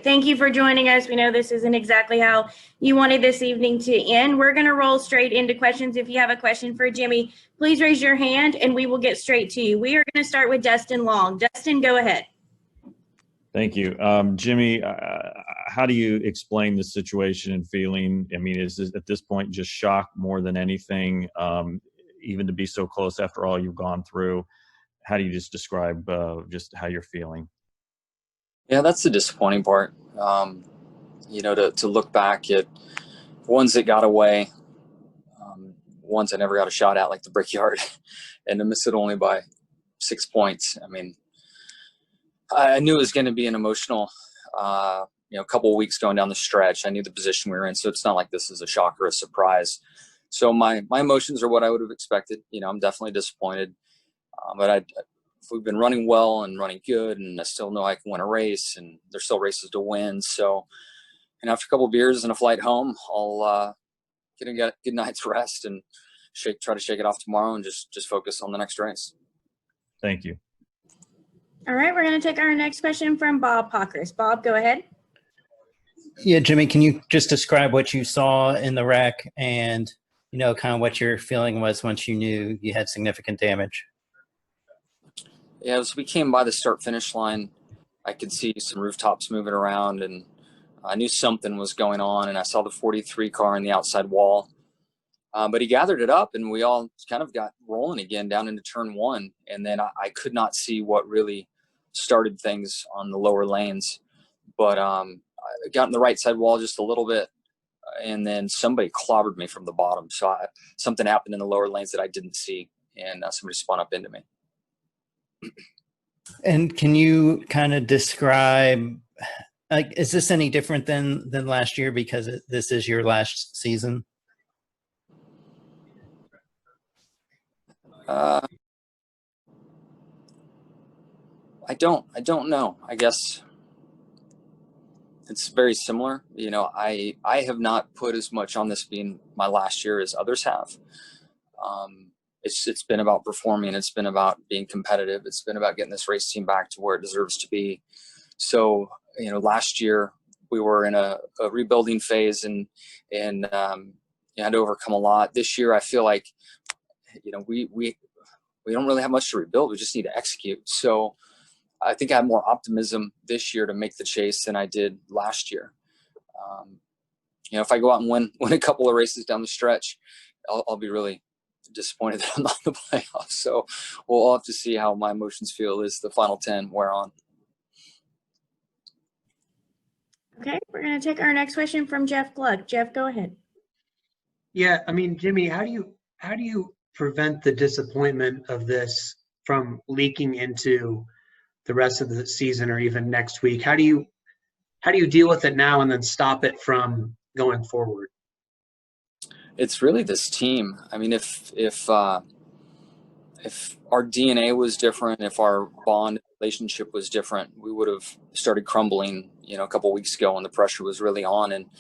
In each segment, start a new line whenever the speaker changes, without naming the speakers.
Thank you for joining us. We know this isn't exactly how you wanted this evening to end. We're going to roll straight into questions. If you have a question for Jimmie, please raise your hand and we will get straight to you. We are going to start with Dustin Long. Dustin, go ahead.
Thank you. Jimmie, how do you explain the situation and feeling? I mean, is this, at this point, just shock more than anything, even to be so close after all you've gone through? How do you just describe just how you're feeling?
Yeah, that's the disappointing part. To look back at ones that got away, ones I never got a shot at, like the Brickyard, and to miss it only by 6 points. I mean, I knew it was going to be an emotional, couple of weeks going down the stretch. I knew the position we were in, so it's not like this is a shock or a surprise. So my emotions are what I would have expected. I'm definitely disappointed, but if we've been running well and running good, and I still know I can win a race, and there's still races to win. So, and after a couple of beers and a flight home, I'll get a good night's rest and try to shake it off tomorrow and just focus on the next race.
Thank you.
All right, we're going to take our next question from Bobpockers. Bob, go ahead.
Yeah, Jimmie, can you just describe what you saw in the wreck and, kind of what your feeling was once you knew you had significant damage?
Yeah, as we came by the start-finish line, I could see some rooftops moving around, and I knew something was going on, and I saw the 43 car in the outside wall. But he gathered it up, and we all kind of got rolling again down into turn one, and then I could not see what really started things on the lower lanes. But I got in the right side wall just a little bit, and then somebody clobbered me from the bottom. So something happened in the lower lanes that I didn't see, and somebody spun up into me.
And can you kind of describe, is this any different than last year because this is your last season?
I don't know. I guess it's very similar. I have not put as much on this being my last year as others have. It's been about performing. It's been about being competitive. It's been about getting this race team back to where it deserves to be. So, last year we were in a rebuilding phase and had to overcome a lot. This year, I feel like, we don't really have much to rebuild. We just need to execute. So I think I have more optimism this year to make the chase than I did last year. If I go out and win a couple of races down the stretch, I'll be really disappointed that I'm not in the playoffs. So we'll have to see how my emotions feel as the final 10 wear on.
Okay, we're going to take our next question from Jeff Gluck. Jeff, go ahead.
Yeah, I mean, Jimmie, how do you prevent the disappointment of this from leaking into the rest of the season or even next week? How do you deal with it now and then stop it from going forward?
It's really this team. I mean, if our DNA was different, if our bond relationship was different, we would have started crumbling, a couple of weeks ago when the pressure was really on. And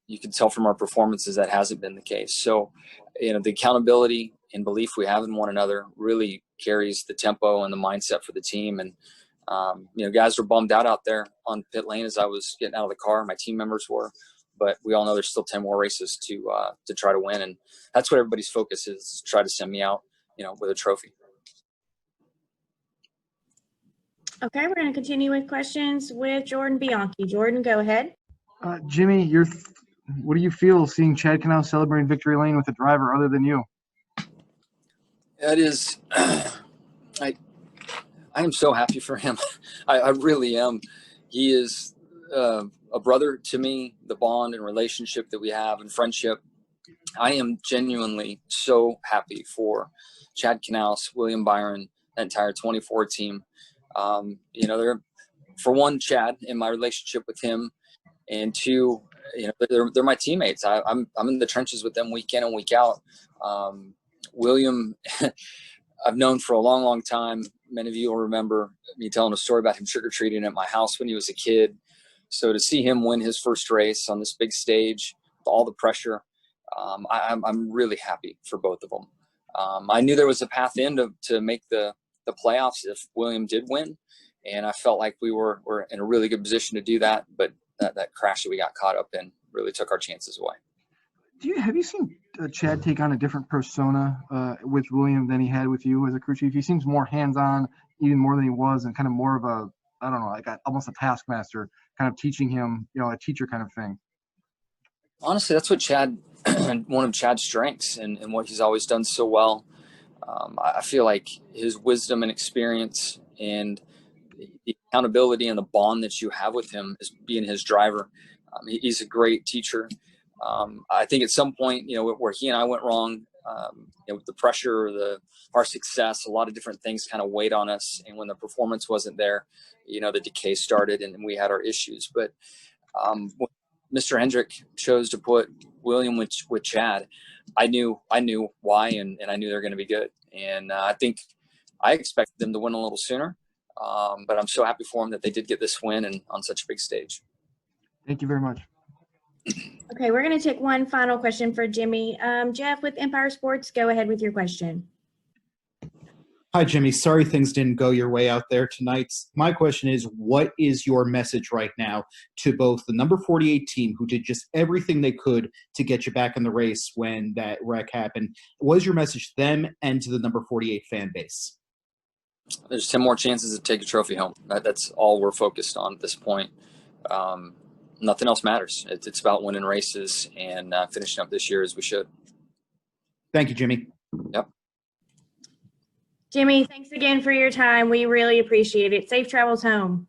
you can tell from our performances that hasn't been the case. So, the accountability and belief we have in one another really carries the tempo and the mindset for the team. And, guys were bummed out there on pit lane as I was getting out of the car. My team members were. But we all know there's still 10 more races to try to win. And that's what everybody's focus is, try to send me out, with a trophy.
Okay, we're going to continue with questions with Jordan Bianchi. Jordan, go ahead.
Jimmie, what do you feel seeing Chad Knaus celebrating victory lane with a driver other than you?
That is, I am so happy for him. I really am. He is a brother to me, the bond and relationship that we have and friendship. I am genuinely so happy for Chad Knaus, William Byron, that entire 24 team. They're, for one, Chad and my relationship with him, and two, they're my teammates. I'm in the trenches with them week in and week out. William, I've known for a long, long time. Many of you will remember me telling a story about him trick-or-treating at my house when he was a kid. So to see him win his first race on this big stage, with all the pressure, I'm really happy for both of them. I knew there was a path in to make the playoffs if William did win. And I felt like were in a really good position to do that, but that crash that we got caught up in really took our chances away.
Have you seen Chad take on a different persona with William than he had with you as a crew chief? He seems more hands-on, even more than he was, and kind of more of a, I don't know, like almost a taskmaster, kind of teaching him, a teacher kind of thing.
Honestly, that's what one of Chad's strengths and what he's always done so well. I feel like his wisdom and experience and the accountability and the bond that you have with him as being his driver. He's a great teacher. I think at some point, where he and I went wrong, with the pressure, our success, a lot of different things kind of weighed on us. And when the performance wasn't there, the decay started and we had our issues. But when Mr. Hendrick chose to put William with Chad, I knew why, and I knew they're going to be good. And I think I expected them to win a little sooner. But I'm so happy for them that they did get this win and on such a big stage.
Thank you very much.
Okay, we're going to take one final question for Jimmie. Jeff with Empire Sports, go ahead with your question.
Hi, Jimmie. Sorry things didn't go your way out there tonight. My question is, what is your message right now to both the number 48 team, who did just everything they could to get you back in the race when that wreck happened? What is your message to them and to the number 48 fan base?
There's 10 more chances to take a trophy home. That's all we're focused on at this point. Nothing else matters. It's about winning races and finishing up this year as we should.
Thank you, Jimmie.
Yep.
Jimmie, thanks again for your time. We really appreciate it. Safe travels home.